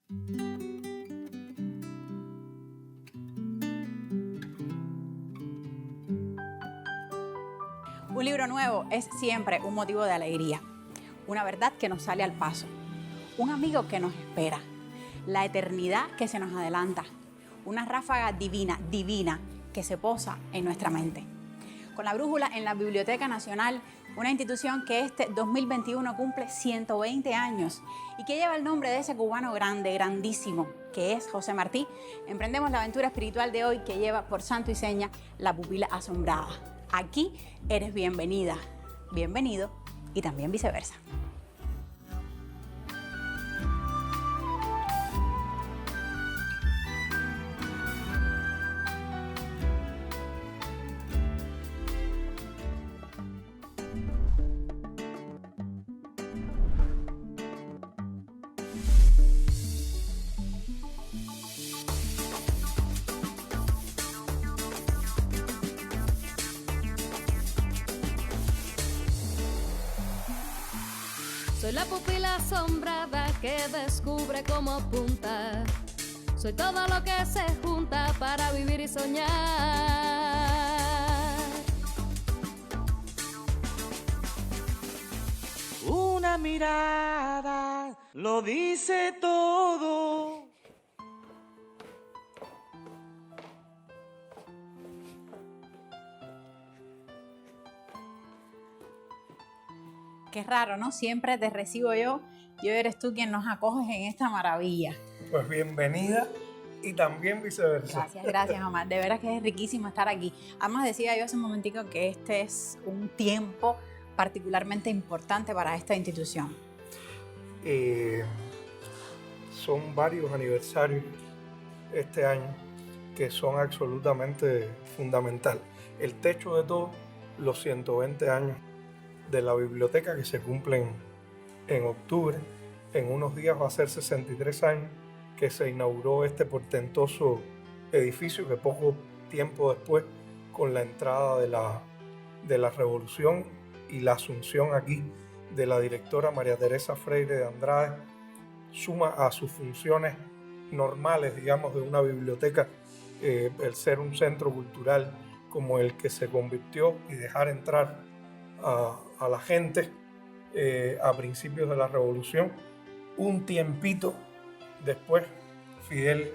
Un libro nuevo es siempre un motivo de alegría, una verdad que nos sale al paso, un amigo que nos espera, la eternidad que se nos adelanta, una ráfaga divina que se posa en nuestra mente. Con la brújula en la Biblioteca Nacional, una institución que este 2021 cumple 120 años y que lleva el nombre de ese cubano grande, grandísimo, que es José Martí, emprendemos la aventura espiritual de hoy que lleva por santo y seña la pupila asombrada. Aquí eres bienvenida, bienvenido y también viceversa. Soy la pupila asombrada que descubre cómo apunta. Soy todo lo que se junta para vivir y soñar. Una mirada lo dice todo. Qué raro, ¿no? Siempre te recibo yo y hoy eres tú quien nos acoges en esta maravilla. Pues bienvenida y también viceversa. Gracias, Omar. De veras que es riquísimo estar aquí. Además, decía yo hace un momentico que este es un tiempo particularmente importante para esta institución. Son varios aniversarios este año que son absolutamente fundamentales. El techo de todo, los 120 años de la biblioteca que se cumplen en octubre. En unos días va a ser 63 años que se inauguró este portentoso edificio que poco tiempo después, con la entrada de la revolución y la asunción aquí de la directora María Teresa Freire de Andrade, suma a sus funciones normales, digamos, de una biblioteca, el ser un centro cultural como el que se convirtió y dejar entrar a la gente a principios de la revolución. Un tiempito después, Fidel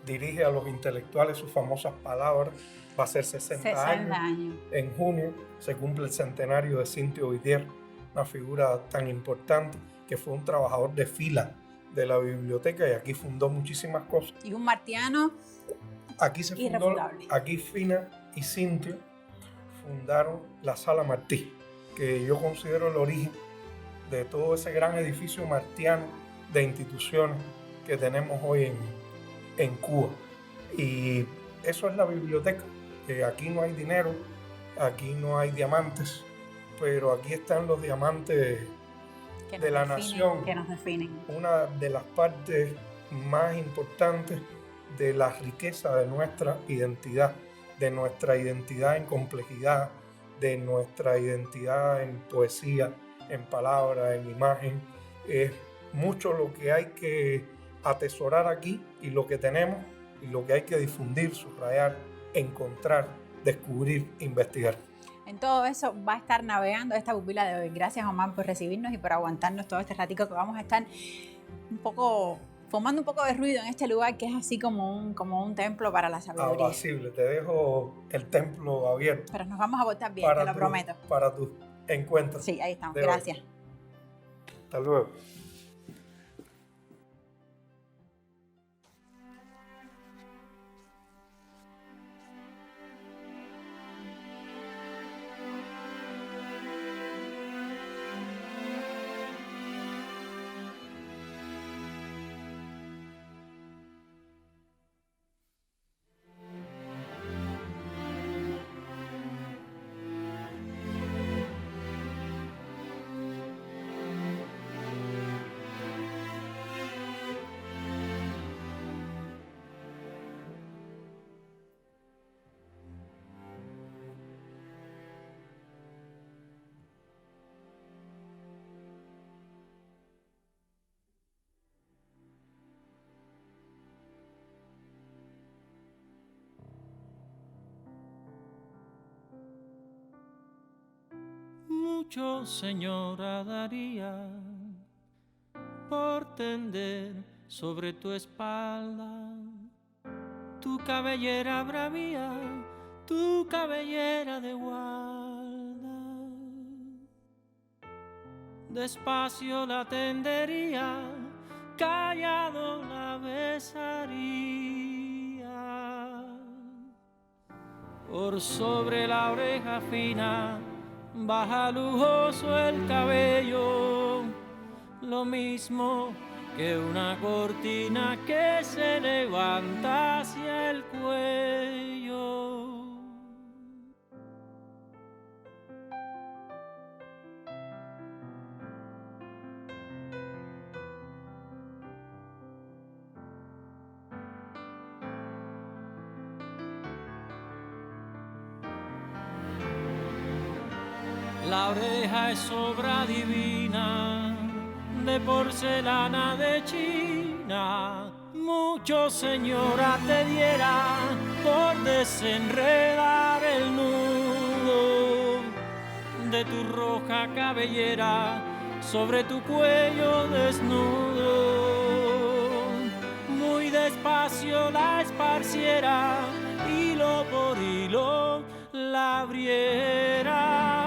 dirige a los intelectuales sus famosas palabras. Va a ser 60 años. En junio se cumple el centenario de Cintio Vitier, una figura tan importante que fue un trabajador de fila de la biblioteca y aquí fundó muchísimas cosas. Y un martiano aquí se fundó, irrefutable. Aquí Fina y Cintio fundaron la Sala Martí, que yo considero el origen de todo ese gran edificio martiano de instituciones que tenemos hoy en Cuba. Y eso es la biblioteca. Aquí no hay dinero, aquí no hay diamantes, pero aquí están los diamantes de la nación. Que nos definen. Una de las partes más importantes de la riqueza de nuestra identidad en complejidad, de nuestra identidad en poesía, en palabra, en imagen. Es mucho lo que hay que atesorar aquí y lo que tenemos y lo que hay que difundir, subrayar, encontrar, descubrir, investigar. En todo eso va a estar navegando esta pupila de hoy. Gracias, Omar, por recibirnos y por aguantarnos todo este ratico que vamos a estar formando un poco de ruido en este lugar que es así como un templo para la sabiduría. Apacible, te dejo el templo abierto. Pero nos vamos a portar bien, te lo prometo. Para tus encuentros. Sí, ahí estamos. Gracias. Hoy. Hasta luego. Mucho, señora, daría por tender sobre tu espalda tu cabellera bravía, tu cabellera de guarda. Despacio la tendería, callado la besaría. Por sobre la oreja fina baja lujoso el cabello, lo mismo que una cortina que se levanta hacia el cuello. La oreja es obra divina de porcelana de China. Mucho, señora, te diera por desenredar el nudo de tu roja cabellera sobre tu cuello desnudo. Muy despacio la esparciera, hilo por hilo la abriera.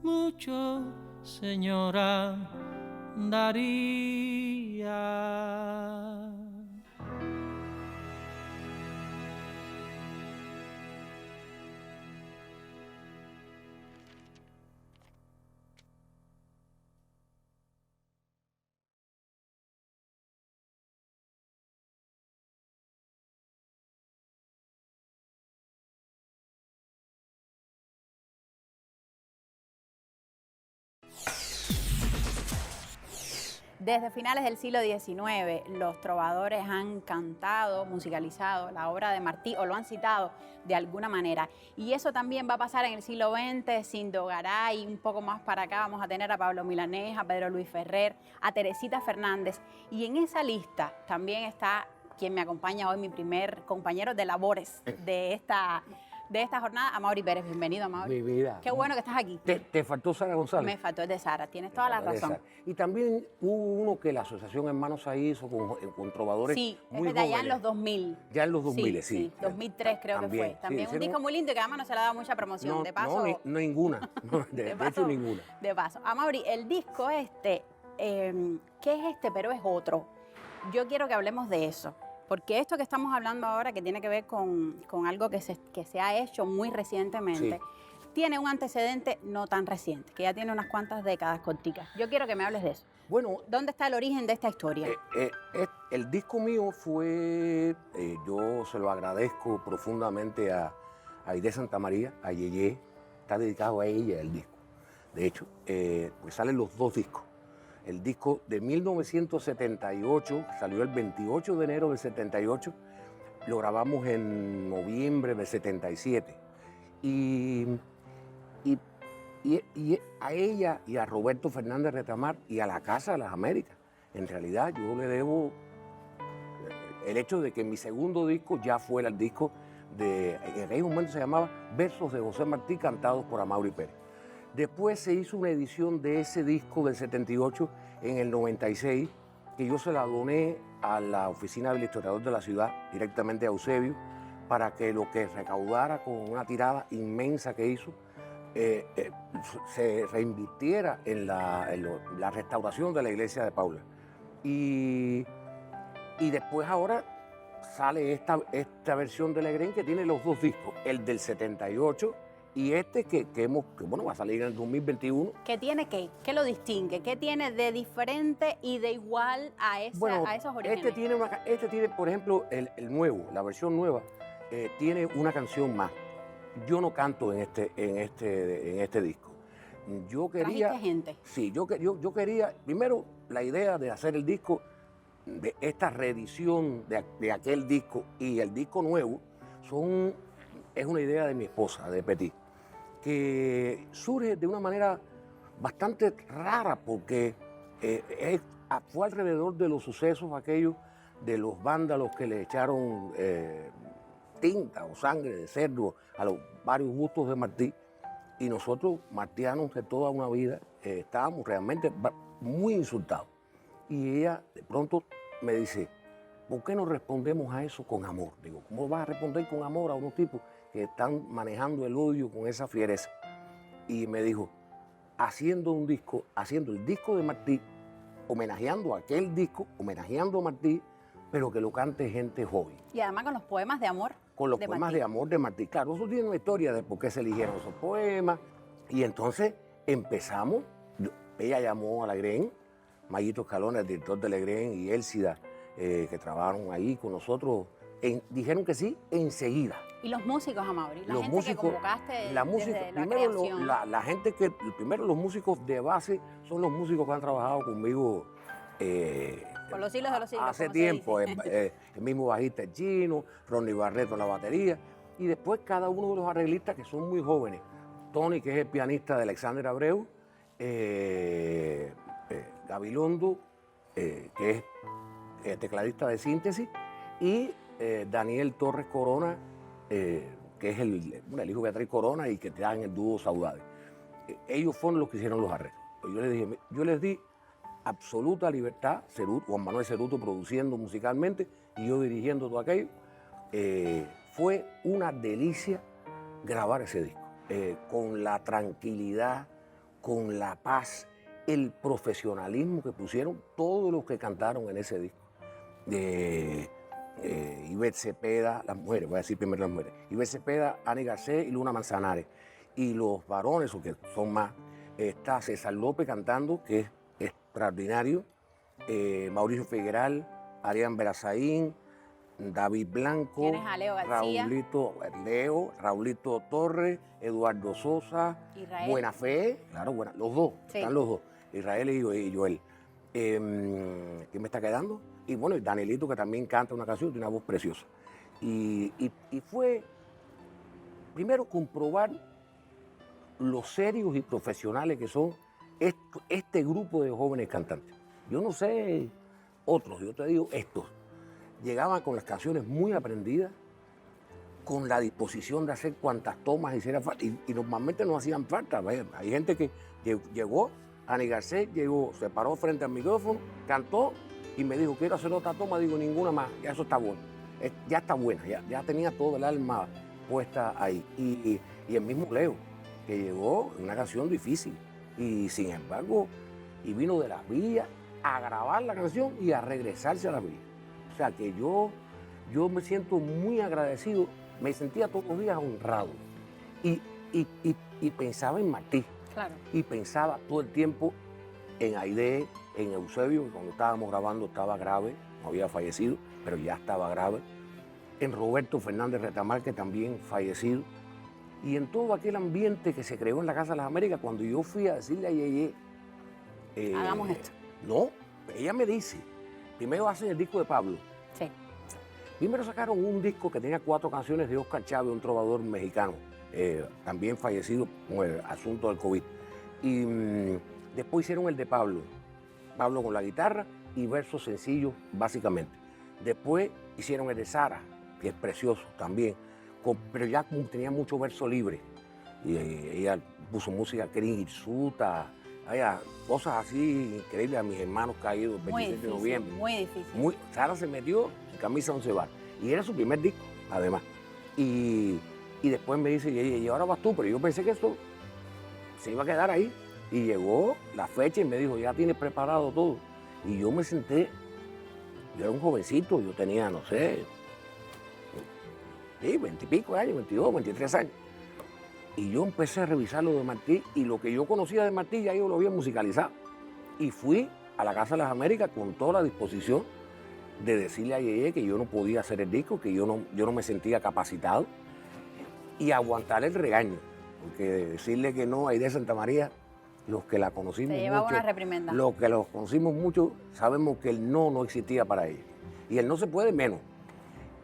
Mucho, señora, daría. Desde finales del siglo XIX, los trovadores han cantado, musicalizado la obra de Martí o lo han citado de alguna manera. Y eso también va a pasar en el siglo XX, Sindo Garay, un poco más para acá vamos a tener a Pablo Milanés, a Pedro Luis Ferrer, a Teresita Fernández. Y en esa lista también está quien me acompaña hoy, mi primer compañero de labores de esta jornada, Amaury Pérez. Bienvenido, Amaury. Mi vida. Qué bueno que estás aquí. ¿Te faltó Sara González? Me faltó el de Sara, tienes toda la razón. Y también hubo uno que la Asociación Hermanos ahí hizo con trovadores Sí, es muy verdad, jóvenes. ya en los 2000. Ya en los 2000, sí. 2003 creo También, que fue. También sí, un disco muy lindo y que además no se le ha dado mucha promoción. No, De paso. no, ninguna. No, de hecho, ninguna. De paso. Amaury, el disco ¿qué es este? Pero es otro. Yo quiero que hablemos de eso. Porque esto que estamos hablando ahora, que tiene que ver con algo que se ha hecho muy recientemente, tiene un antecedente no tan reciente, que ya tiene unas cuantas décadas corticas. Yo quiero que me hables de eso. Bueno, ¿Dónde está el origen de esta historia? el disco mío fue, yo se lo agradezco profundamente a Aide Santamaría, a Yeye, está dedicado a ella el disco. De hecho, pues salen los dos discos. El disco de 1978, salió el 28 de enero del 78, lo grabamos en noviembre del 77. Y a ella y a Roberto Fernández Retramar y a la Casa de las Américas, en realidad yo le debo el hecho de que mi segundo disco ya fuera el disco en aquel momento se llamaba Versos de José Martí cantados por Amaury Pérez. Después se hizo una edición de ese disco del 78 en el 96, que yo se la doné a la oficina del historiador de la ciudad, directamente a Eusebio, para que lo que recaudara con una tirada inmensa que hizo, se reinvirtiera en la restauración de la iglesia de Paula. Y después ahora sale esta versión de Legrén que tiene los dos discos, el del 78 y que bueno, va a salir en el 2021. ¿Qué tiene qué? ¿Qué lo distingue? ¿Qué tiene de diferente y de igual a esos orígenes? Este tiene, por ejemplo, el nuevo, la versión nueva, tiene una canción más. yo no canto en este disco. Yo quería... ¿Trajiste gente? Sí, yo quería, primero, la idea de hacer el disco, de esta reedición de aquel disco y el disco nuevo, es una idea de mi esposa, de Petit, que surge de una manera bastante rara, porque fue alrededor de los sucesos aquellos de los vándalos que le echaron tinta o sangre de cerdo a los varios bustos de Martí. Y nosotros, martianos de toda una vida, estábamos realmente muy insultados. Y ella de pronto me dice, ¿por qué no respondemos a eso con amor? Digo, ¿cómo vas a responder con amor a unos tipos que están manejando el odio con esa fiereza? Y me dijo, haciendo el disco de Martí, homenajeando a aquel disco, homenajeando a Martí, pero que lo cante gente joven. Y además con los poemas de amor. Con los de poemas Martí. de amor de Martí. Claro, eso tiene una historia de por qué se eligieron esos poemas. Y entonces empezamos, ella llamó a Legren, Mayito Escalona, el director de Legren, y Élcida, que trabajaron ahí con nosotros, dijeron que sí enseguida. Y los músicos, Amaury, la Los gente músicos, que convocaste la música, desde la primero creación. la gente que, primero los músicos de base son los músicos que han trabajado conmigo Por los siglos de los siglos. hace como se tiempo, dice. el mismo bajista el Chino, Ronnie Barreto en la batería, y después cada uno de los arreglistas que son muy jóvenes. Tony, que es el pianista de Alexander Abreu, Gabilondo, que es tecladista de síntesis, y Daniel Torres Corona, que es el hijo de Beatriz Corona y que te dan el dúo Saudade. Ellos fueron los que hicieron los arreglos. Yo les di absoluta libertad, Juan Manuel Ceruto produciendo musicalmente y yo dirigiendo todo aquello. Fue una delicia grabar ese disco, con la tranquilidad, con la paz, el profesionalismo que pusieron todos los que cantaron en ese disco. Ivette Cepeda, las mujeres, voy a decir primero las mujeres, Ivette Cepeda, Ani Garcés y Luna Manzanares. Y los varones, o que son más, está César López cantando, que es extraordinario, Mauricio Figueral, Arián Berazaín, David Blanco, Tienes a Leo García. Raulito Torres, Eduardo Sosa, Israel. Buena Fe, claro, los dos, Sí. están los dos, Israel y Joel. ¿Quién me está quedando? Y bueno, y Danielito, que también canta una canción, tiene una voz preciosa. Y fue, primero, comprobar lo serios y profesionales que son este grupo de jóvenes cantantes. Yo no sé otros, yo te digo estos. Llegaban con las canciones muy aprendidas, con la disposición de hacer cuantas tomas hiciera falta, y normalmente no hacían falta. Hay gente que llegó, Ani Garcés llegó, se paró frente al micrófono, cantó y me dijo, quiero hacer otra toma, digo, ninguna más, ya eso está bueno, ya está buena, ya tenía todo el alma puesta ahí. Y el mismo Leo, que llegó en una canción difícil, y sin embargo, y vino de las villas a grabar la canción y a regresarse a las villas. O sea que yo me siento muy agradecido, me sentía todos los días honrado. Y pensaba en Martí. Claro. Y pensaba todo el tiempo en Aide, en Eusebio, que cuando estábamos grabando estaba grave, no había fallecido, pero ya estaba grave. En Roberto Fernández Retamar, que también fallecido. Y en todo aquel ambiente que se creó en la Casa de las Américas, cuando yo fui a decirle a Yeye... Hagamos esto. No, ella me dice, primero hacen el disco de Pablo. Sí. Primero sacaron un disco que tenía 4 canciones de Oscar Chávez, un trovador mexicano, también fallecido con el asunto del COVID. Y después hicieron el de Pablo con la guitarra y versos sencillos, básicamente. Después hicieron el de Sara, que es precioso también, pero ya tenía mucho verso libre. Y ella puso música Hirsuta, cosas así increíbles a mis hermanos caídos el 26 de noviembre. Muy difícil. Sara se metió en camisa 11 bar. Y era su primer disco, además. Y después me dice, y ahora vas tú, pero yo pensé que esto se iba a quedar ahí. Y llegó la fecha y me dijo, ya tienes preparado todo. Y yo me senté, yo era un jovencito, yo tenía, no sé, 20 y pico de años, 22, 23 años. Y yo empecé a revisar lo de Martí, y lo que yo conocía de Martí ya yo lo había musicalizado. Y fui a la Casa de las Américas con toda la disposición de decirle a Yeye que yo no podía hacer el disco, que yo no me sentía capacitado. y aguantar el regaño, porque decirle que no a Aide Santa María, los que la conocimos Te llevaba mucho, una reprimenda. los que los conocimos mucho, sabemos que el no existía para ella. Y el no se puede menos.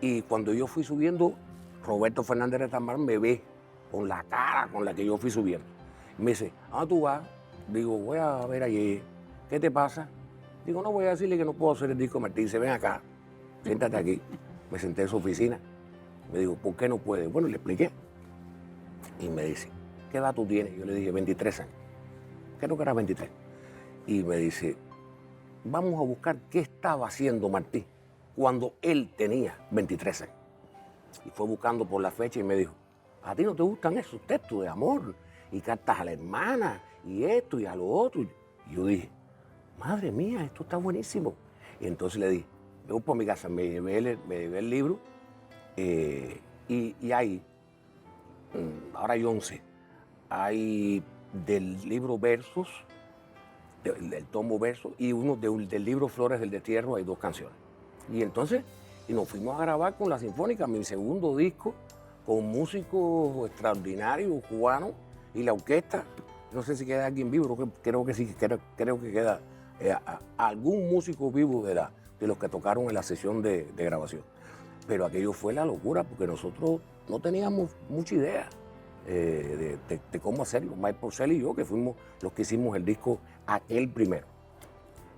Y cuando yo fui subiendo, Roberto Fernández Retamar me ve con la cara con la que yo fui subiendo. Me dice, ¿a dónde tú vas? Digo, voy a ver ayer. ¿Qué te pasa? Digo, no, voy a decirle que no puedo hacer el disco de Martín. Dice, ven acá, siéntate aquí. Me senté en su oficina. Me dijo, ¿por qué no puedes? Bueno, le expliqué. Y me dice, ¿qué edad tú tienes? Yo le dije, 23 años. Creo que era 23. Y me dice, vamos a buscar qué estaba haciendo Martí cuando él tenía 23 años. Y fue buscando por la fecha y me dijo, ¿a ti no te gustan esos textos de amor? Y cartas a la hermana, y esto y a lo otro. Y yo dije, madre mía, esto está buenísimo. Y entonces le dije, me voy por mi casa, me llevé el libro y hay, ahora hay 11, hay del libro Versos, del tomo Versos, y uno del libro Flores del Destierro, hay 2 canciones. Y entonces nos fuimos a grabar con la Sinfónica, mi segundo disco, con músicos extraordinarios cubanos y la orquesta. No sé si queda alguien vivo, creo que sí, creo que queda algún músico vivo de los que tocaron en la sesión de grabación. Pero aquello fue la locura, porque nosotros no teníamos mucha idea de cómo hacerlo. Mike Porcel y yo, que fuimos los que hicimos el disco aquel primero.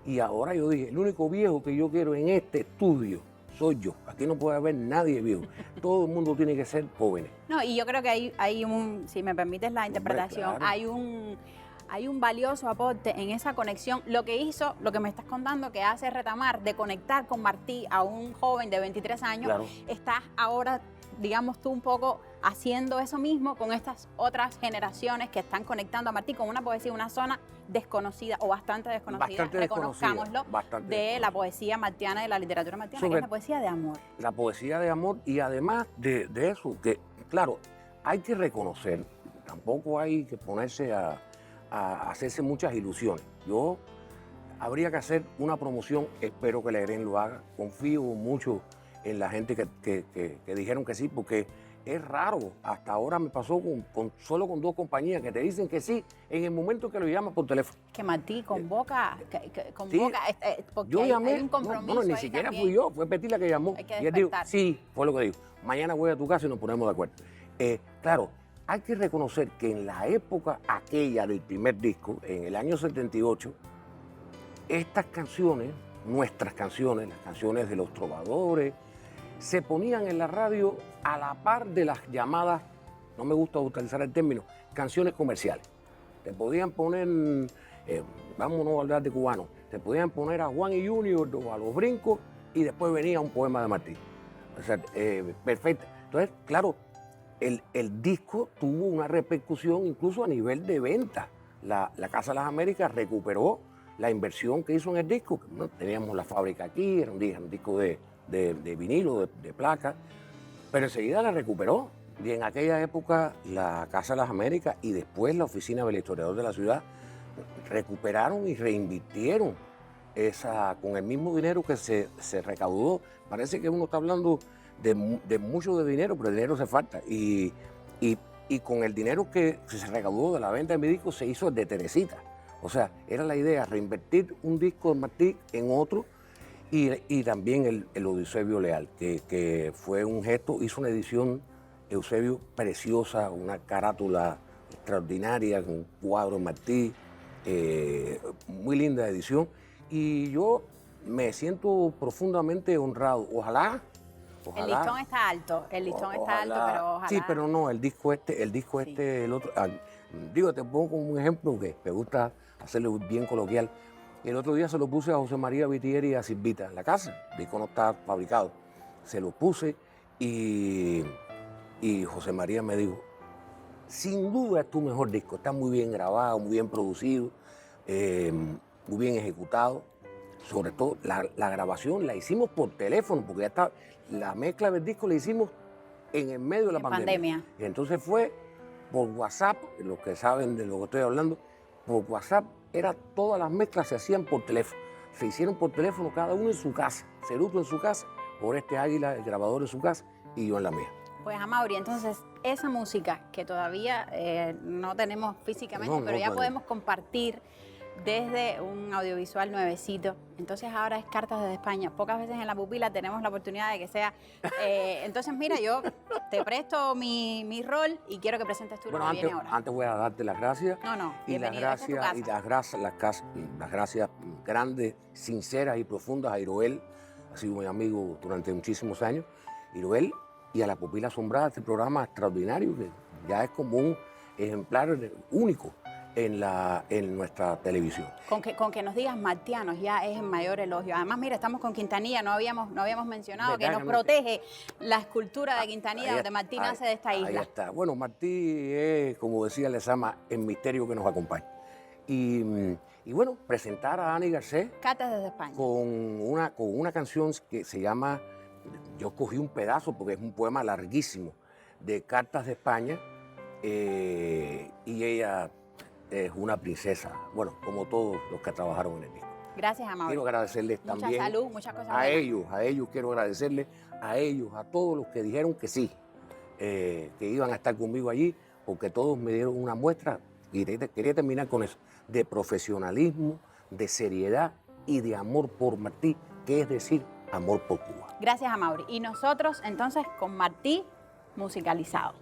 Y ahora yo dije, el único viejo que yo quiero en este estudio soy yo. Aquí no puede haber nadie viejo. Todo el mundo tiene que ser jóvenes. No, y yo creo que hay un, si me permites la interpretación, claro. hay un valioso aporte en esa conexión. Lo que hizo, lo que me estás contando, que hace Retamar, de conectar con Martí a un joven de 23 años, Claro. estás ahora, digamos tú, un poco haciendo eso mismo con estas otras generaciones que están conectando a Martí con una poesía, una zona desconocida o bastante desconocida, reconozcámoslo, de la poesía martiana, de la literatura martiana, que es la poesía de amor. La poesía de amor, y además de eso, que claro, hay que reconocer, tampoco hay que ponerse a hacerse muchas ilusiones. Yo habría que hacer una promoción, espero que Legrén lo haga, confío mucho en la gente que dijeron que sí, porque es raro. Hasta ahora me pasó solo con 2 compañías que te dicen que sí en el momento que lo llamas por teléfono. Que Martí convoca, Sí, porque yo llamé, hay un compromiso. ni ahí siquiera también. fui yo, fue Petty la que llamó. Hay que Y él dijo, despertar. sí, fue lo que dijo. Mañana voy a tu casa y nos ponemos de acuerdo. Claro, hay que reconocer que en la época aquella del primer disco, en el año 78, estas canciones, nuestras canciones, las canciones de los trovadores, se ponían en la radio a la par de las llamadas, no me gusta utilizar el término, canciones comerciales. Te podían poner, vámonos a hablar de cubanos, te podían poner a Juan y Junior o a Los Brincos y después venía un poema de Martí. O sea, perfecto. Entonces, claro, el disco tuvo una repercusión incluso a nivel de venta. La Casa de las Américas recuperó la inversión que hizo en el disco. ¿No? Teníamos la fábrica aquí, era un disco de vinilo, de placa, pero enseguida la recuperó. Y en aquella época la Casa de las Américas y después la Oficina del Historiador de la Ciudad recuperaron y reinvirtieron con el mismo dinero que se recaudó. Parece que uno está hablando de mucho de dinero, pero el dinero se falta. Y con el dinero que se recaudó de la venta de mi disco se hizo el de Teresita. O sea, era la idea, reinvertir un disco de Martí en otro. Y también el Eusebio Leal, que fue un gesto, hizo una edición, Eusebio, preciosa, una carátula extraordinaria, con un cuadro de Martí, muy linda edición. Y yo me siento profundamente honrado. Ojalá. El listón está alto, pero ojalá. Sí, pero no, el disco este, el otro. Digo, te pongo como un ejemplo que me gusta hacerlo bien coloquial. El otro día se lo puse a José María Vitieri y a Silvita en la casa. El disco no está fabricado. Se lo puse y José María me dijo, sin duda es tu mejor disco. Está muy bien grabado, muy bien producido, muy bien ejecutado. Sobre todo, la grabación la hicimos por teléfono, porque ya está, la mezcla del disco la hicimos en el medio de la pandemia. Y entonces fue por WhatsApp, los que saben de lo que estoy hablando, por WhatsApp. Todas las mezclas se hacían por teléfono. Se hicieron por teléfono cada uno en su casa. Ceruto en su casa, Oreste Águila, el grabador en su casa y yo en la mía. Pues Amaury, entonces esa música que todavía no tenemos físicamente, No, pero ya claro. podemos compartir desde un audiovisual nuevecito. Entonces ahora es Cartas desde España. Pocas veces en La Pupila tenemos la oportunidad de que sea. Entonces mira, yo te presto mi rol y quiero que presentes tú Bueno, lo que viene ahora. antes voy a darte las gracias. No, no, Y las bienvenido, esta es tu gracias, y casa. las gracias grandes, sinceras y profundas a Iroel, ha sido mi amigo durante muchísimos años. Iroel, y a La Pupila Asombrada, este programa extraordinario que ya es como un ejemplar único en nuestra televisión. Con que nos digas martianos ya es el mayor elogio. Además, mira, estamos con Quintanilla, no habíamos mencionado que ¿Verdad nos que no? protege la escultura de Quintanilla, Ahí donde Martí nace de esta Ahí isla. está. Bueno, Martí es, como decía Lezama, el misterio que nos acompaña. Y bueno, presentar a Ani Garcés Cartas desde España. con una canción que se llama, yo cogí un pedazo porque es un poema larguísimo, de Cartas de España, y ella es una princesa, bueno, como todos los que trabajaron en el disco. Gracias, Amaury. Quiero agradecerles Mucha también salud, muchas cosas a buenas. ellos quiero agradecerles, a ellos, a todos los que dijeron que sí, que iban a estar conmigo allí, porque todos me dieron una muestra, y quería terminar con eso, de profesionalismo, de seriedad y de amor por Martí, que es decir, amor por Cuba. Gracias, Amaury. Y nosotros, entonces, con Martí musicalizado.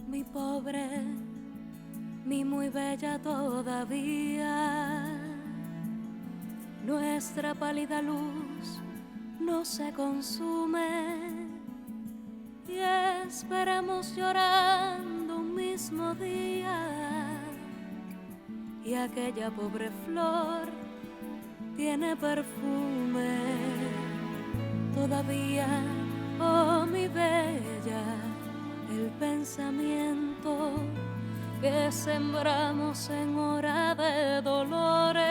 Mi pobre, mi muy bella todavía, nuestra pálida luz no se consume y esperamos llorando un mismo día y aquella pobre flor tiene perfume todavía, oh mi bella, el pensamiento que sembramos en hora de dolores.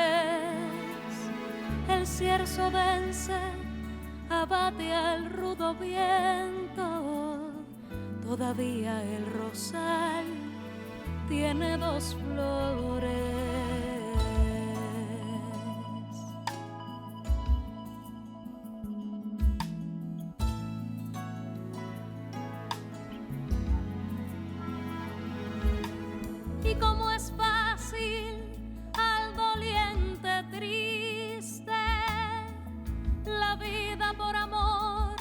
El cierzo vence, abate al rudo viento. Todavía el rosal tiene dos flores. Y como es fácil al doliente triste, la vida por amor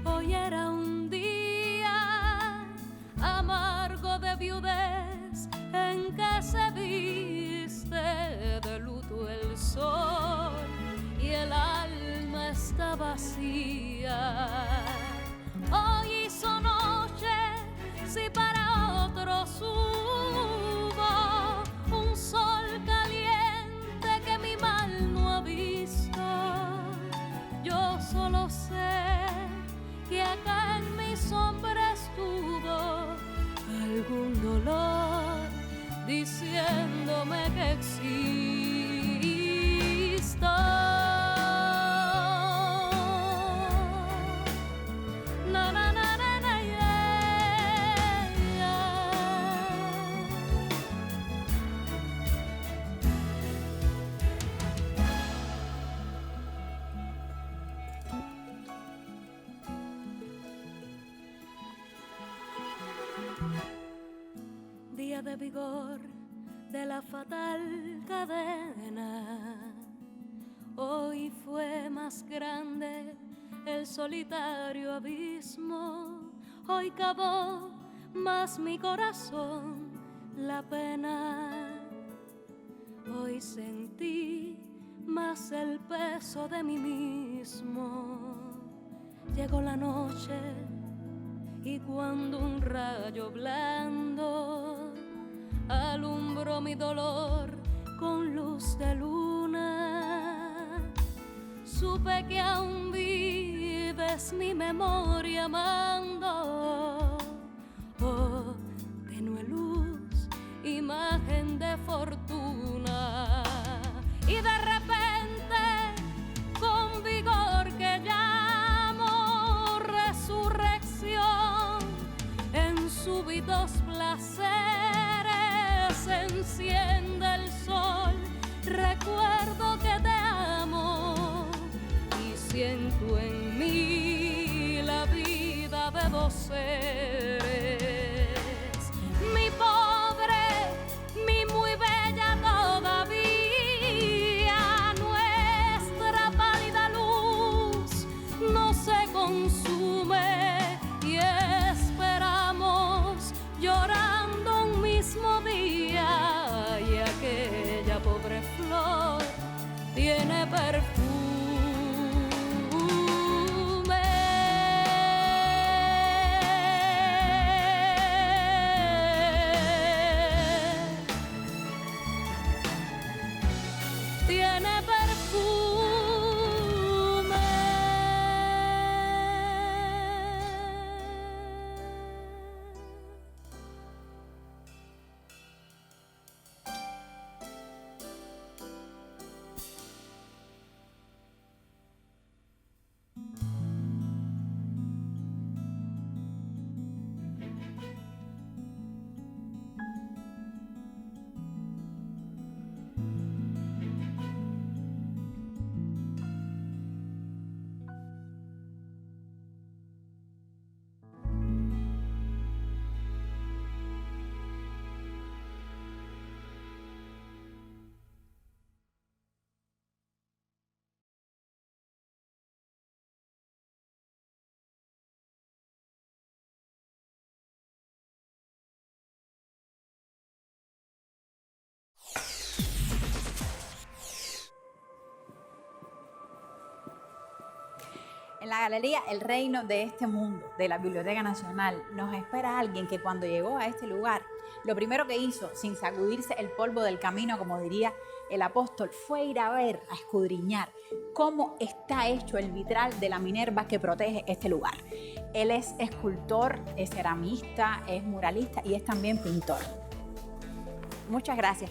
hoy era un día amargo de viudez en que se viste de luto el sol y el alma está vacía. Hoy hizo noche, si para otros hubo un sol caliente que mi mal no ha visto. Yo solo sé que acá en mi sombra estuvo algún dolor diciéndome que existo. Na, na, na, na, na, yeah, yeah. Día de vigor de la fatal cadena, hoy fue más grande el solitario abismo, hoy cavó más mi corazón la pena, hoy sentí más el peso de mí mismo. Llegó la noche y cuando un rayo blando alumbró mi dolor con luz de luna, supe que aún vives mi memoria amando. Oh, tenue luz, imagen de fortuna. Y de repente, con vigor que llamo resurrección, en súbitos placeres enciende el sol. Recuerdo que te amo y siento en mí la vida de dos seres. Mi pobre, mi muy bella todavía, nuestra pálida luz no se consume y esperamos llorando un mismo día, y aquella pobre flor tiene perfume. Tiene perfume. En la galería El Reino de este Mundo de la Biblioteca Nacional nos espera alguien que cuando llegó a este lugar, lo primero que hizo, sin sacudirse el polvo del camino, como diría el apóstol, fue ir a ver, a escudriñar cómo está hecho el vitral de la Minerva que protege este lugar. Él es escultor, es ceramista, es muralista y es también pintor. Muchas gracias,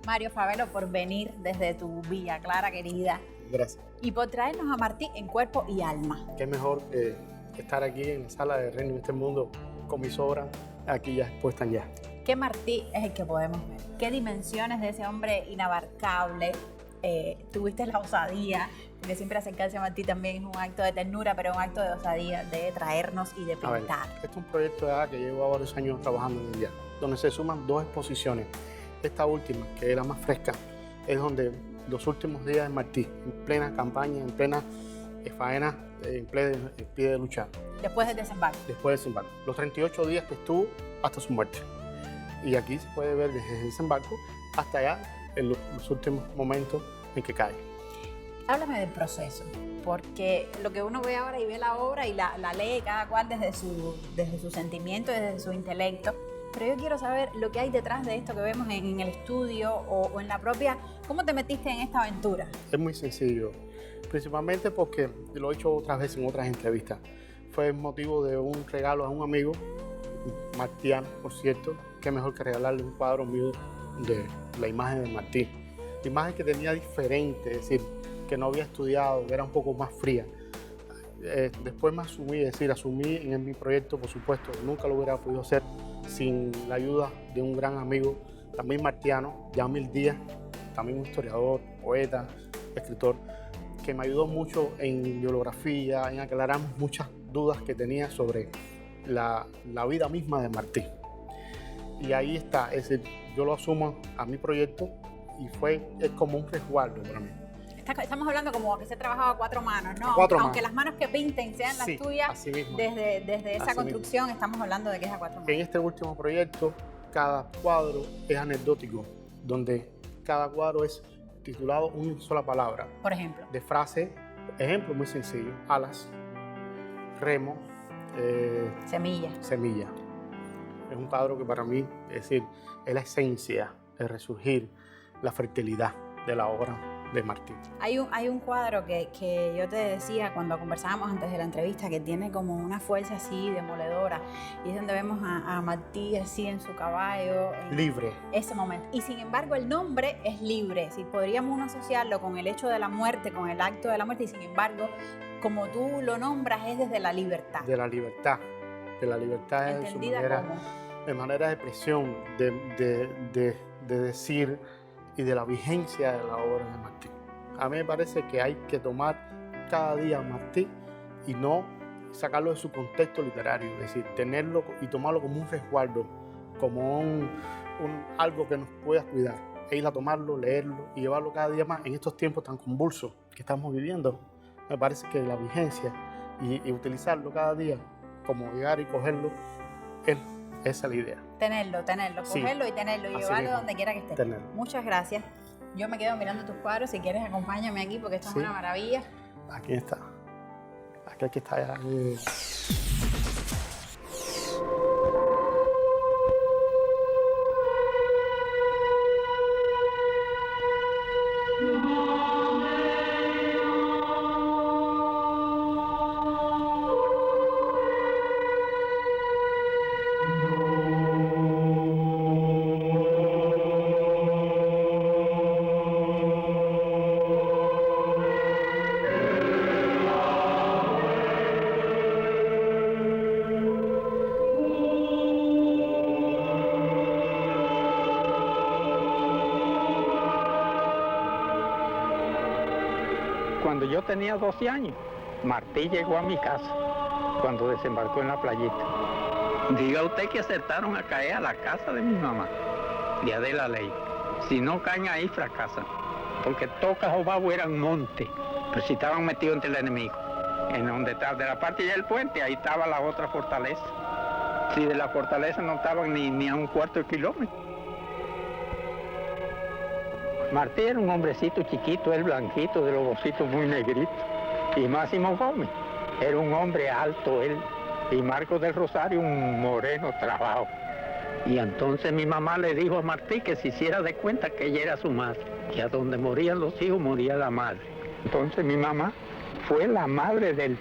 Mario Favelo, por venir desde tu Villa Clara querida. Gracias. Y por traernos a Martí en cuerpo y alma. Qué mejor que estar aquí en la sala de Reino de este Mundo con mis obras aquí ya expuestas ya. ¿Qué Martí es el que podemos ver? ¿Qué dimensiones de ese hombre inabarcable? Tuviste la osadía, porque siempre acercarse a Martí también es un acto de ternura, pero un acto de osadía de traernos y de A ver, pintar. este es un proyecto de que llevo varios años trabajando en India, donde se suman dos exposiciones. Esta última, que es la más fresca, es donde los últimos días de Martí, en plena campaña, en plena faena, en pie de lucha. Después del desembarco. Después del desembarco. Los 38 días que estuvo hasta su muerte. Y aquí se puede ver desde el desembarco hasta allá, en los últimos momentos en que cae. Háblame del proceso, porque lo que uno ve ahora y ve la obra y la lee cada cual desde su sentimiento, desde su intelecto. Pero yo quiero saber lo que hay detrás de esto que vemos en el estudio o en la propia. ¿Cómo te metiste en esta aventura? Es muy sencillo, principalmente porque lo he hecho otras veces en otras entrevistas. Fue motivo de un regalo a un amigo, martiano, por cierto, que mejor que regalarle un cuadro mío de la imagen de Martí. La imagen que tenía diferente, es decir, que no había estudiado, que era un poco más fría. Después me asumí, es decir, asumí en mi proyecto, por supuesto, nunca lo hubiera podido hacer sin la ayuda de un gran amigo, también martiano, Yamil Díaz, también un historiador, poeta, escritor, que me ayudó mucho en bibliografía, en aclarar muchas dudas que tenía sobre la vida misma de Martí. Y ahí está, es decir, yo lo asumo a mi proyecto y es como un resguardo para mí. Estamos hablando como que se trabajaba a cuatro manos, ¿no? manos. Aunque las manos que pinten sean las tuyas, así mismo. desde esa Así construcción estamos hablando de que es a cuatro manos. En este último proyecto, cada cuadro es anecdótico, donde cada cuadro es titulado una sola palabra. Por ejemplo. De frase, ejemplo muy sencillo: alas, remo, semilla. Es un cuadro que para mí, es decir, es la esencia, el resurgir, la fertilidad. de la obra de Martí. Hay un cuadro que yo te decía cuando conversábamos antes de la entrevista que tiene como una fuerza así demoledora y es donde vemos a Martí así en su caballo. Libre. Ese momento. Y sin embargo el nombre es libre. Si podríamos uno asociarlo con el hecho de la muerte, con el acto de la muerte y sin embargo, como tú lo nombras, es desde la libertad. De la libertad. De la libertad en su Entendida manera, como... de manera de expresión, de decir y de la vigencia de la obra de Martí. A mí me parece que hay que tomar cada día a Martí y no sacarlo de su contexto literario, es decir, tenerlo y tomarlo como un resguardo, como algo que nos pueda cuidar, e ir a tomarlo, leerlo y llevarlo cada día más en estos tiempos tan convulsos que estamos viviendo. Me parece que la vigencia y utilizarlo cada día como llegar y cogerlo, esa es la idea. Tenerlo, Sí, cogerlo y tenerlo y así llevarlo mismo, donde quiera que esté. tenerlo. Muchas gracias. Yo me quedo mirando tus cuadros. Si quieres, acompáñame aquí porque esto Sí. es una maravilla. Aquí está. Aquel que está allá. Cuando yo tenía 12 años, Martí llegó a mi casa cuando desembarcó en la playita. Diga usted que acertaron a caer a la casa de mi mamá, de Adela Ley. Si no caen ahí, fracasan, porque Toca Jobabo era un monte, pero si estaban metidos entre el enemigo. En donde está, de la parte ya del puente, ahí estaba la otra fortaleza. Si de la fortaleza no estaban ni a un cuarto de kilómetro. Martí era un hombrecito chiquito, él blanquito, de los ojos muy negritos. Y Máximo Gómez era un hombre alto, él. Y Marcos del Rosario, un moreno trabajo. Y entonces mi mamá le dijo a Martí que se hiciera de cuenta que ella era su madre, que a donde morían los hijos moría la madre. Entonces mi mamá fue la madre de él.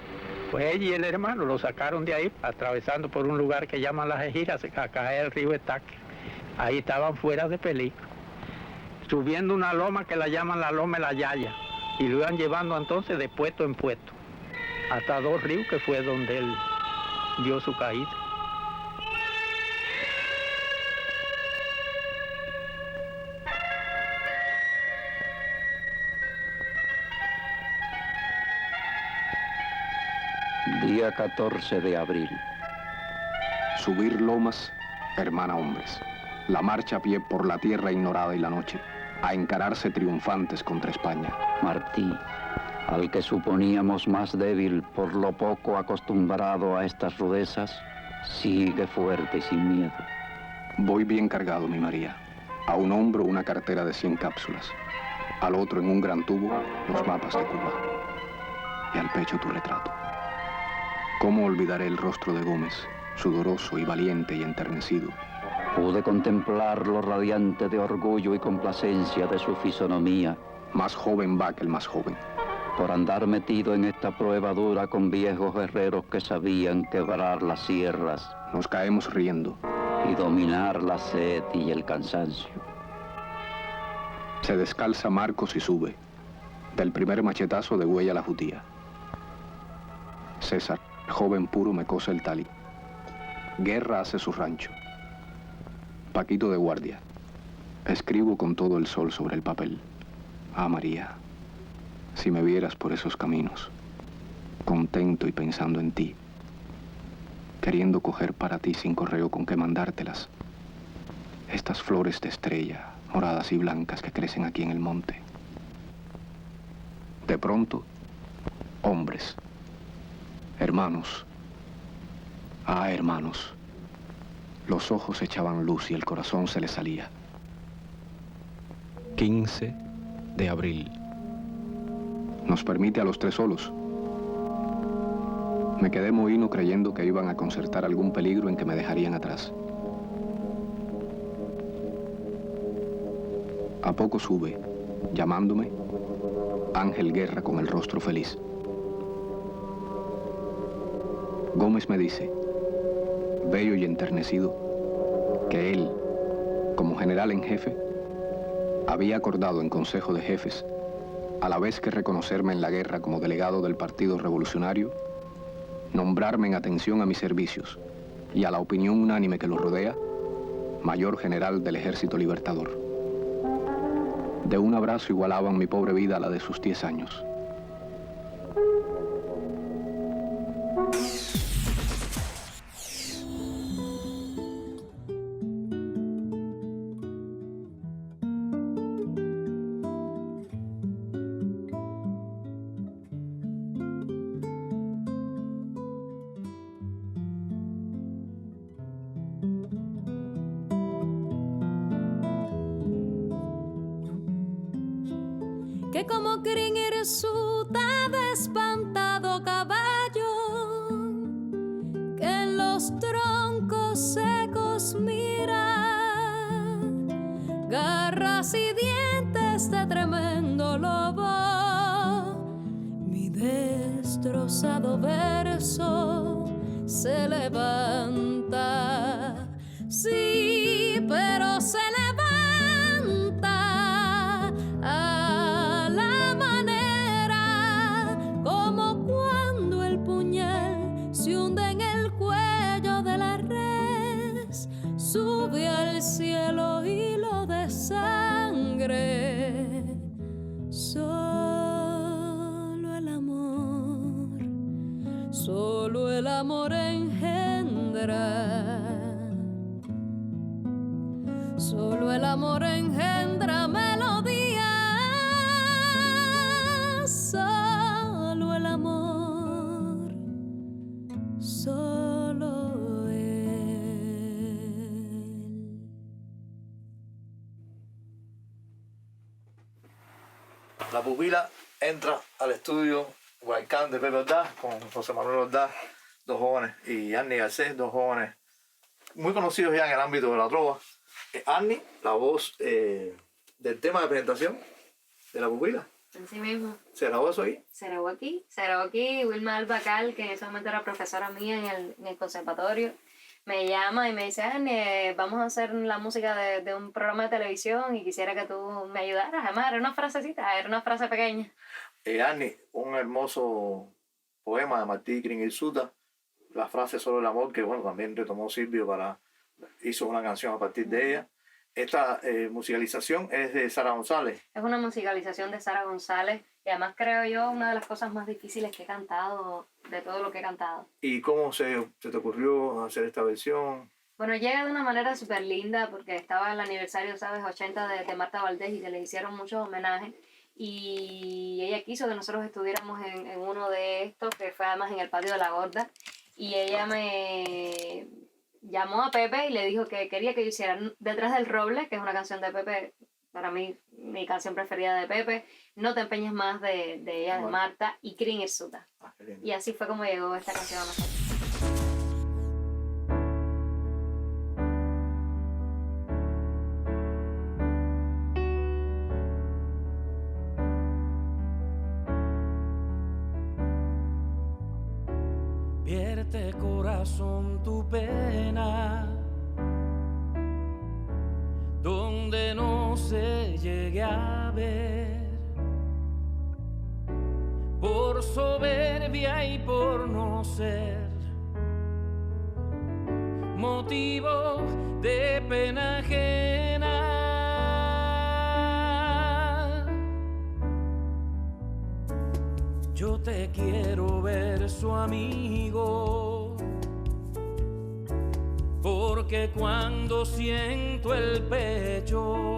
Pues ella y el hermano lo sacaron de ahí, atravesando por un lugar que llaman Las Ejiras, a caer el río Estaque. Ahí estaban fuera de peligro, subiendo una loma que la llaman la Loma de la Yaya, y lo iban llevando entonces de puesto en puesto, hasta Dos Ríos, que fue donde él dio su caída. Día 14 de abril. Subir lomas, hermana hombres. La marcha a pie por la tierra ignorada y la noche, a encararse triunfantes contra España. Martí, al que suponíamos más débil por lo poco acostumbrado a estas rudezas, sigue fuerte y sin miedo. Voy bien cargado, mi María. A un hombro una cartera de 100 cápsulas. Al otro en un gran tubo los mapas de Cuba. Y al pecho tu retrato. ¿Cómo olvidaré el rostro de Gómez, sudoroso y valiente y enternecido? Pude contemplar lo radiante de orgullo y complacencia de su fisonomía. Más joven va que el más joven. Por andar metido en esta prueba dura con viejos guerreros que sabían quebrar las sierras. Nos caemos riendo. Y dominar la sed y el cansancio. Se descalza Marcos y sube. Del primer machetazo degüella la jutía. César, joven puro, me cose el talí. Guerra hace su rancho. Paquito de guardia. Escribo con todo el sol sobre el papel. Ah, María, si me vieras por esos caminos, contento y pensando en ti, queriendo coger para ti sin correo con qué mandártelas, estas flores de estrella, moradas y blancas que crecen aquí en el monte. De pronto, hombres, hermanos, ah, hermanos, los ojos echaban luz y el corazón se les salía. 15 de abril. Nos permite a los tres solos. Me quedé mohino creyendo que iban a concertar algún peligro en que me dejarían atrás. A poco sube, llamándome Ángel Guerra con el rostro feliz. Gómez me dice, bello y enternecido, que él, como general en jefe, había acordado en Consejo de Jefes, a la vez que reconocerme en la guerra como delegado del Partido Revolucionario, nombrarme en atención a mis servicios y a la opinión unánime que lo rodea, mayor general del Ejército Libertador. De un abrazo igualaban mi pobre vida a la de sus 10 años. Que como crin hirsuta de espantado caballo, que en los troncos secos mira, garras y dientes de tremendo lobo, mi destrozado verso se levanta, sí, pero se levanta a la manera como cuando el puñal se hunde en el cuello de la res, sube al cielo hilo de sangre. Solo el amor engendra. Solo el amor engendra melodía. Solo el amor, solo él. La pupila entra al estudio Guaycán de Pepe Ordaz con José Manuel Ordaz, dos jóvenes, y Arnie Garcés, dos jóvenes muy conocidos ya en el ámbito de la trova. Arnie, la voz del tema de presentación de la pupila. Así mismo. ¿Se grabó eso ahí? Se grabó aquí. Wilma Albacal, que en ese momento era profesora mía en el conservatorio, me llama y me dice, Arnie, vamos a hacer la música de un programa de televisión y quisiera que tú me ayudaras. Además, era una frasecita, era una frase pequeña. Arnie, un hermoso poema de Martí Crin Hirsuta, la frase Solo el amor, que bueno, también retomó Silvio hizo una canción a partir de ella. Esta musicalización es de Sara González. Es una musicalización de Sara González y además creo yo una de las cosas más difíciles que he cantado, de todo lo que he cantado. ¿Y cómo se te ocurrió hacer esta versión? Bueno, llega de una manera súper linda porque estaba el aniversario, ¿sabes?, 80 de Marta Valdés y se le hicieron muchos homenajes. Y ella quiso que nosotros estuviéramos en uno de estos, que fue además en el patio de la Gorda. Y ella me llamó a Pepe y le dijo que quería que yo hiciera Detrás del Roble, que es una canción de Pepe, para mí mi canción preferida de Pepe, No te empeñes más de ella, de Marta, y Crin Hirsuta. Y así fue como llegó esta canción a nosotros. Vierte corazón tu pena, donde no se llegue a ver, por soberbia y por no ser motivo de pena ajena. Yo te quiero ver su amigo, porque cuando siento el pecho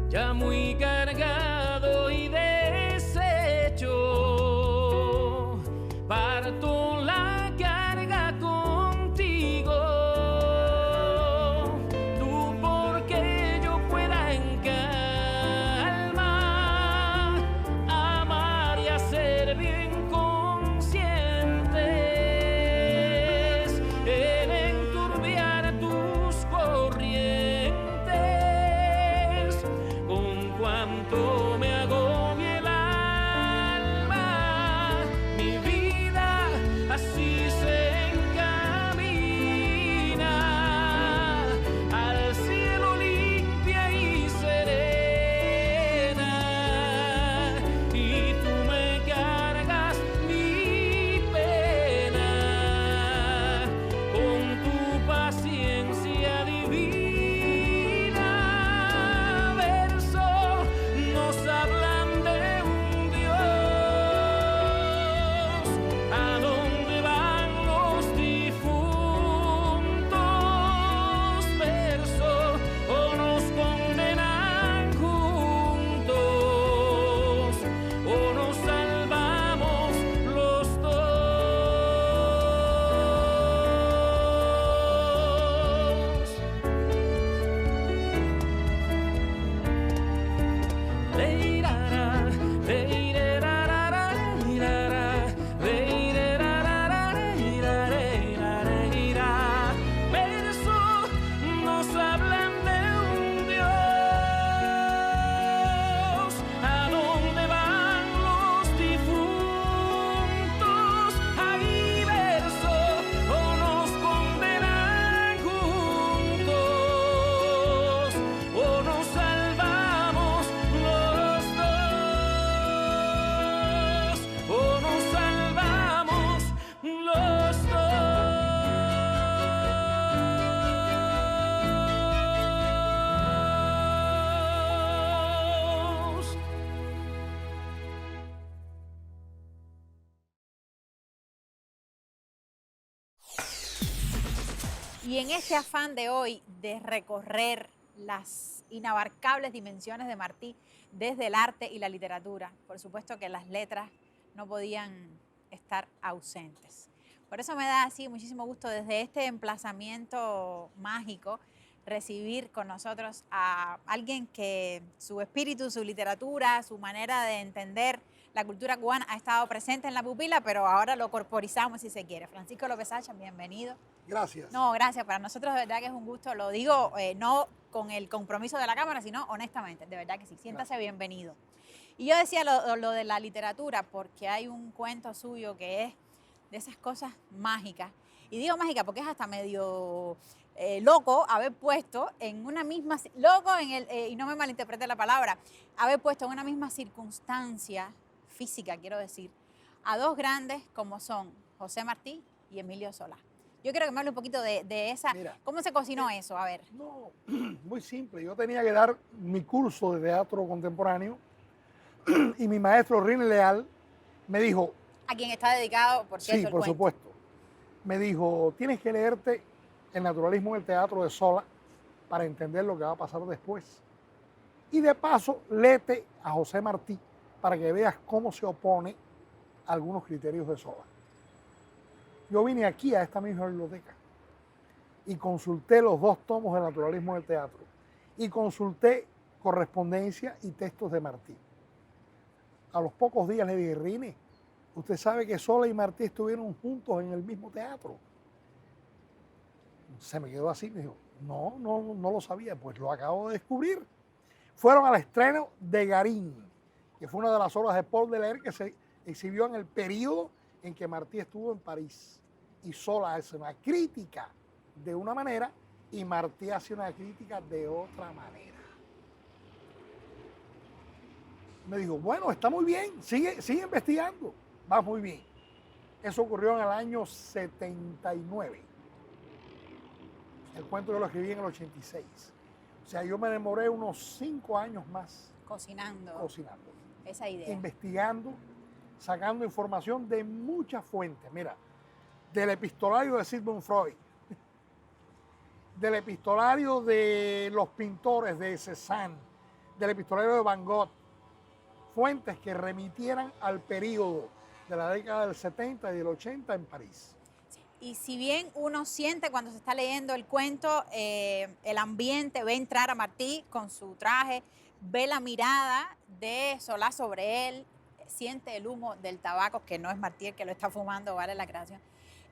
ya muy cargado y deshecho, parto la carga contigo, tú porque yo pueda en calma amar y hacer bien conscientes en enturbiar tus corrientes con Y en este afán de hoy de recorrer las inabarcables dimensiones de Martí desde el arte y la literatura, por supuesto que las letras no podían estar ausentes. Por eso me da así muchísimo gusto desde este emplazamiento mágico recibir con nosotros a alguien que su espíritu, su literatura, su manera de entender la cultura cubana ha estado presente en La Pupila, pero ahora lo corporizamos si se quiere. Francisco López Sacha, bienvenido. Gracias. No, gracias. Para nosotros de verdad que es un gusto. Lo digo no con el compromiso de la cámara, sino honestamente. De verdad que sí. Siéntase bienvenido. Y yo decía lo de la literatura porque hay un cuento suyo que es de esas cosas mágicas. Y digo mágica porque es hasta medio loco haber puesto en una misma... Loco, y no me malinterprete la palabra, haber puesto en una misma circunstancia física, quiero decir, a dos grandes como son José Martí y Emilio Solá. Yo quiero que me hable un poquito de esa... Mira, ¿cómo se cocinó eso? A ver. No, muy simple. Yo tenía que dar mi curso de teatro contemporáneo y mi maestro Rini Leal me dijo... A quien está dedicado, por cierto, sí, el por cuento. supuesto. Me dijo, tienes que leerte El naturalismo en el teatro de Solá para entender lo que va a pasar después. Y de paso, léete a José Martí para que veas cómo se opone a algunos criterios de Solá. Yo vine aquí a esta misma biblioteca y consulté los dos tomos del naturalismo en el teatro y consulté correspondencia y textos de Martí. A los pocos días le dije, Rini, usted sabe que Solá y Martí estuvieron juntos en el mismo teatro. Se me quedó así, me dijo, no lo sabía, pues lo acabo de descubrir. Fueron al estreno de Garín, que fue una de las obras de Paul Delair que se exhibió en el periodo en que Martí estuvo en París. Y Solá hace una crítica de una manera y Martí hace una crítica de otra manera. Me dijo, bueno, está muy bien, sigue investigando, va muy bien. Eso ocurrió en el año 79. El cuento yo lo escribí en el 86. O sea, yo me demoré unos 5 años más. Cocinando. Esa idea. Investigando, sacando información de muchas fuentes. Mira, del epistolario de Sigmund Freud, del epistolario de los pintores de Cézanne, del epistolario de Van Gogh, fuentes que remitieran al periodo de la década del 70 y del 80 en París. Y si bien uno siente cuando se está leyendo el cuento, el ambiente, ve entrar a Martí con su traje, ve la mirada de Solá sobre él, siente el humo del tabaco, que no es Martí el que lo está fumando, vale la creación.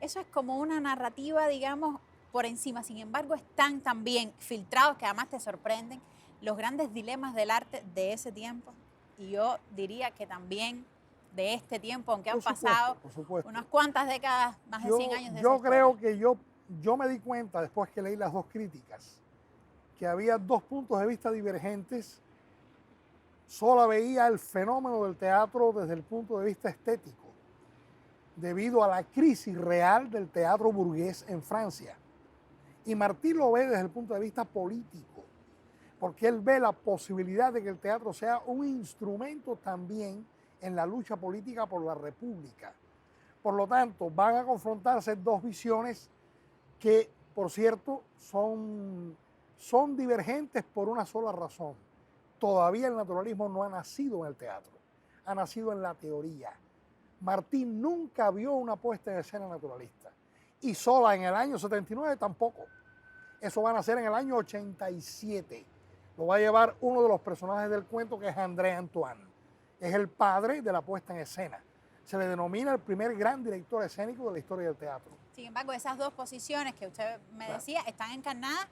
Eso es como una narrativa, digamos, por encima. Sin embargo, están también filtrados, que además te sorprenden, los grandes dilemas del arte de ese tiempo. Y yo diría que también de este tiempo, aunque han pasado unas cuantas décadas, más de 100 años de Yo esa creo que yo me di cuenta, después que leí las dos críticas, que había dos puntos de vista divergentes. Solá veía el fenómeno del teatro desde el punto de vista estético, debido a la crisis real del teatro burgués en Francia. Y Martí lo ve desde el punto de vista político, porque él ve la posibilidad de que el teatro sea un instrumento también en la lucha política por la República. Por lo tanto, van a confrontarse dos visiones que, por cierto, son divergentes por una sola razón. Todavía el naturalismo no ha nacido en el teatro, ha nacido en la teoría. Martí nunca vio una puesta en escena naturalista. Y Solá en el año 79 tampoco. Eso va a nacer en el año 87. Lo va a llevar uno de los personajes del cuento, que es André Antoine. Es el padre de la puesta en escena. Se le denomina el primer gran director escénico de la historia del teatro. Sin embargo, esas dos posiciones que usted me decía están encarnadas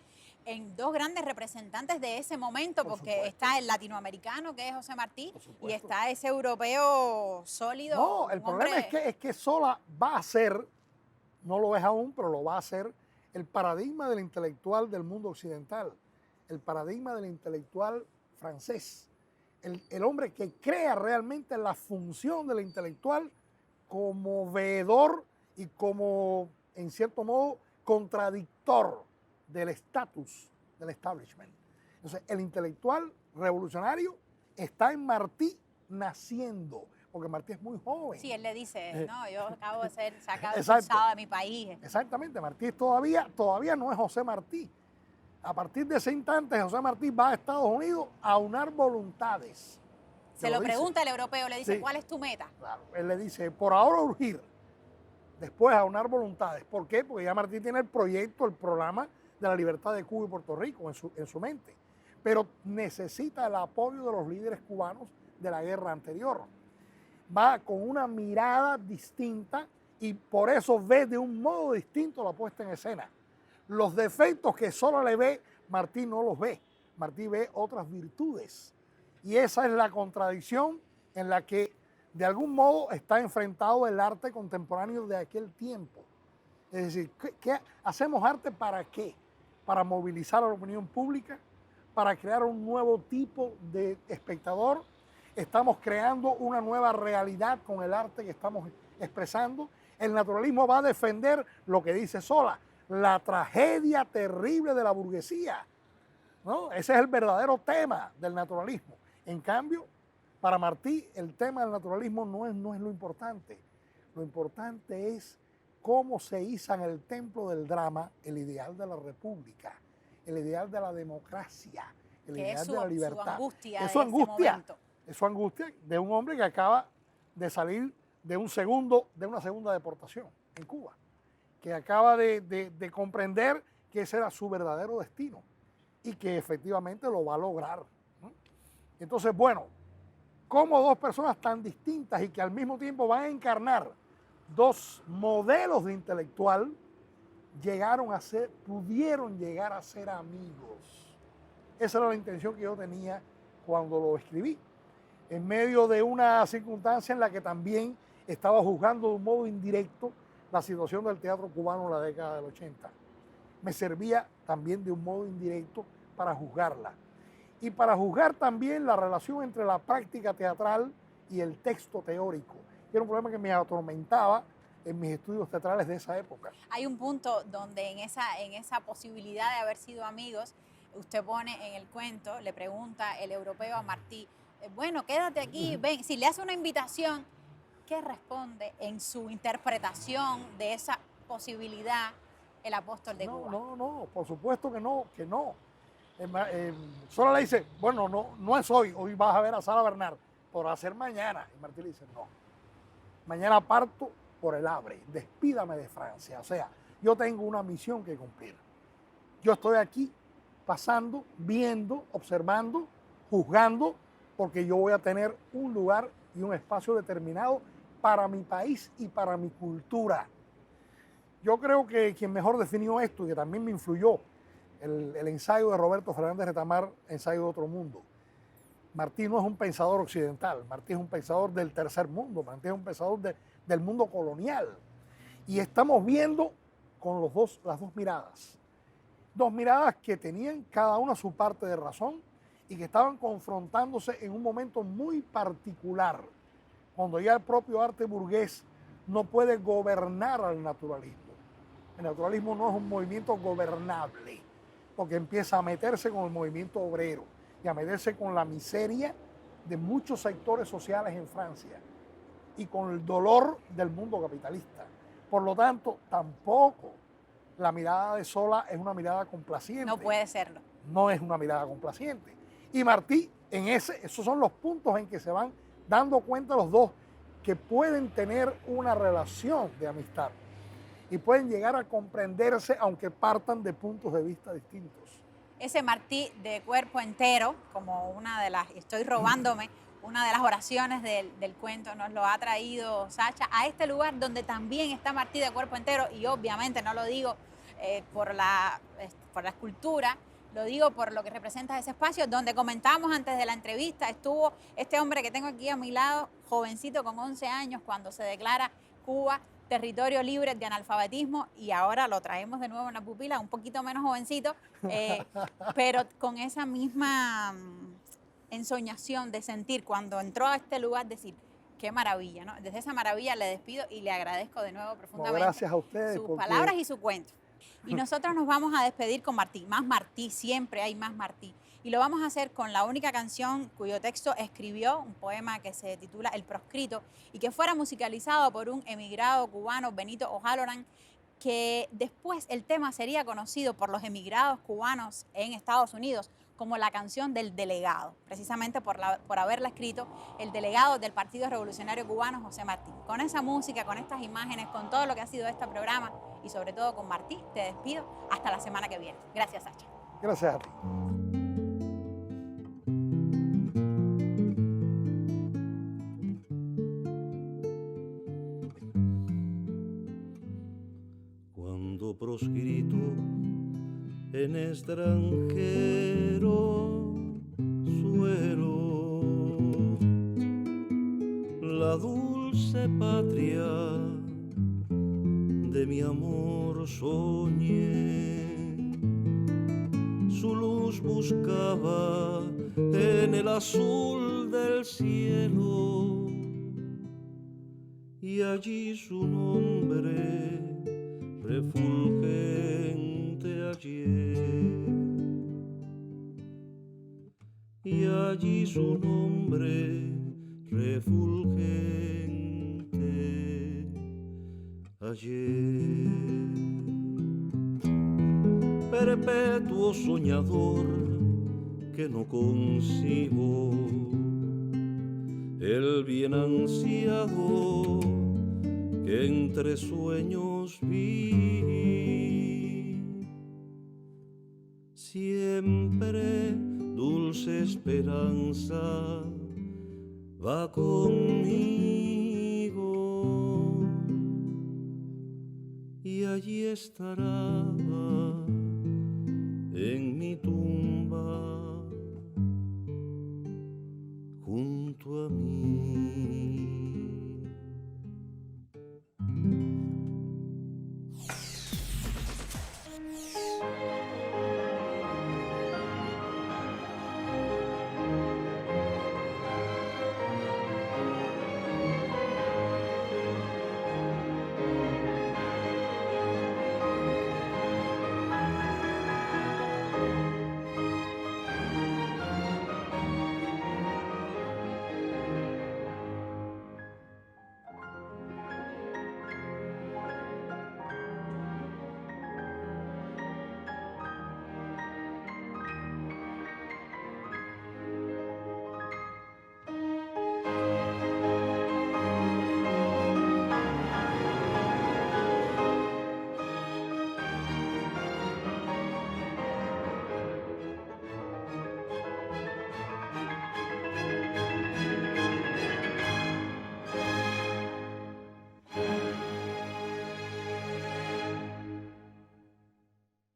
en dos grandes representantes de ese momento, porque está el latinoamericano, que es José Martí, y está ese europeo sólido. No, el problema es que Solá va a ser, no lo es aún, pero lo va a ser, el paradigma del intelectual del mundo occidental, el paradigma del intelectual francés, el hombre que crea realmente la función del intelectual como veedor y como, en cierto modo, contradictor del estatus del establishment. Entonces, el intelectual revolucionario está en Martí naciendo, porque Martí es muy joven. Sí, él le dice, no, yo acabo de ser sacado Exacto. expulsado de mi país. Exactamente, Martí todavía no es José Martí. A partir de ese instante, José Martí va a Estados Unidos a unar voluntades. Se lo pregunta el europeo, le dice, Sí. ¿cuál es tu meta? Claro, él le dice, por ahora urgir, después aunar voluntades. ¿Por qué? Porque ya Martí tiene el proyecto, el programa de la libertad de Cuba y Puerto Rico en su mente. Pero necesita el apoyo de los líderes cubanos de la guerra anterior. Va con una mirada distinta y por eso ve de un modo distinto la puesta en escena. Los defectos que solo le ve, Martí no los ve. Martí ve otras virtudes. Y esa es la contradicción en la que de algún modo está enfrentado el arte contemporáneo de aquel tiempo. Es decir, ¿qué hacemos arte para qué? Para movilizar a la opinión pública, para crear un nuevo tipo de espectador. Estamos creando una nueva realidad con el arte que estamos expresando. El naturalismo va a defender lo que dice Sola, la tragedia terrible de la burguesía, ¿no? Ese es el verdadero tema del naturalismo. En cambio, para Martí, el tema del naturalismo no es lo importante. Lo importante es cómo se iza en el templo del drama el ideal de la república, el ideal de la democracia, el ideal de la libertad. Su angustia Es su de ese angustia, momento. es su angustia de un hombre que acaba de salir de una segunda deportación en Cuba, que acaba de comprender que ese era su verdadero destino y que efectivamente lo va a lograr, ¿no? Entonces, bueno, como dos personas tan distintas y que al mismo tiempo van a encarnar dos modelos de intelectual, pudieron llegar a ser amigos. Esa era la intención que yo tenía cuando lo escribí, en medio de una circunstancia en la que también estaba juzgando de un modo indirecto la situación del teatro cubano en la década del 80. Me servía también de un modo indirecto para juzgarla. Y para juzgar también la relación entre la práctica teatral y el texto teórico, que era un problema que me atormentaba en mis estudios teatrales de esa época. Hay un punto donde en esa posibilidad de haber sido amigos, usted pone en el cuento, le pregunta el europeo a Martí, bueno, quédate aquí, ven, si le hace una invitación, ¿qué responde en su interpretación de esa posibilidad el apóstol de Cuba? No, por supuesto que no. Solo le dice, bueno, no es hoy vas a ver a Sara Bernard, podrá ser mañana. Y Martí le dice, no, mañana parto por el Havre, despídame de Francia. O sea, yo tengo una misión que cumplir. Yo estoy aquí pasando, viendo, observando, juzgando, porque yo voy a tener un lugar y un espacio determinado para mi país y para mi cultura. Yo creo que quien mejor definió esto y que también me influyó, el ensayo de Roberto Fernández Retamar, Ensayo de otro mundo. Martí no es un pensador occidental, Martí es un pensador del tercer mundo, Martí es un pensador del mundo colonial. Y estamos viendo con las dos miradas. Dos miradas que tenían cada una su parte de razón y que estaban confrontándose en un momento muy particular, cuando ya el propio arte burgués no puede gobernar al naturalismo. El naturalismo no es un movimiento gobernable, porque empieza a meterse con el movimiento obrero y a meterse con la miseria de muchos sectores sociales en Francia y con el dolor del mundo capitalista. Por lo tanto, tampoco la mirada de Sola es una mirada complaciente. No puede serlo. No es una mirada complaciente. Y Martí, esos son los puntos en que se van dando cuenta los dos que pueden tener una relación de amistad y pueden llegar a comprenderse aunque partan de puntos de vista distintos. Ese Martí de cuerpo entero, como estoy robándome una de las oraciones del cuento, nos lo ha traído Sacha a este lugar donde también está Martí de cuerpo entero, y obviamente no lo digo por la escultura, lo digo por lo que representa ese espacio donde comentamos antes de la entrevista. Estuvo este hombre que tengo aquí a mi lado, jovencito con 11 años, cuando se declara Cuba territorio libre de analfabetismo, y ahora lo traemos de nuevo en la pupila, un poquito menos jovencito, pero con esa misma ensoñación de sentir cuando entró a este lugar, decir, qué maravilla, ¿no? Desde esa maravilla le despido y le agradezco de nuevo profundamente gracias a ustedes, sus palabras y su cuento. Y nosotros nos vamos a despedir con Martí. Más Martí, siempre hay más Martí. Y lo vamos a hacer con la única canción cuyo texto escribió, un poema que se titula El Proscrito, y que fuera musicalizado por un emigrado cubano, Benito O'Halloran, que después el tema sería conocido por los emigrados cubanos en Estados Unidos como la canción del delegado, precisamente por haberla escrito el delegado del Partido Revolucionario Cubano, José Martí. Con esa música, con estas imágenes, con todo lo que ha sido este programa y sobre todo con Martí, te despido hasta la semana que viene. Gracias, Sacha. Gracias a ti. Cuando proscrito en extranjero suelo, la dulce patria de mi amor soñé. Su luz buscaba en el azul del cielo y allí su nombre refulgente hallé, y allí su nombre refulgente hallé. Perpetuo soñador que no concibo el bien ansiado que entre sueños vi. Siempre dulce esperanza va conmigo y allí estará en mi tumba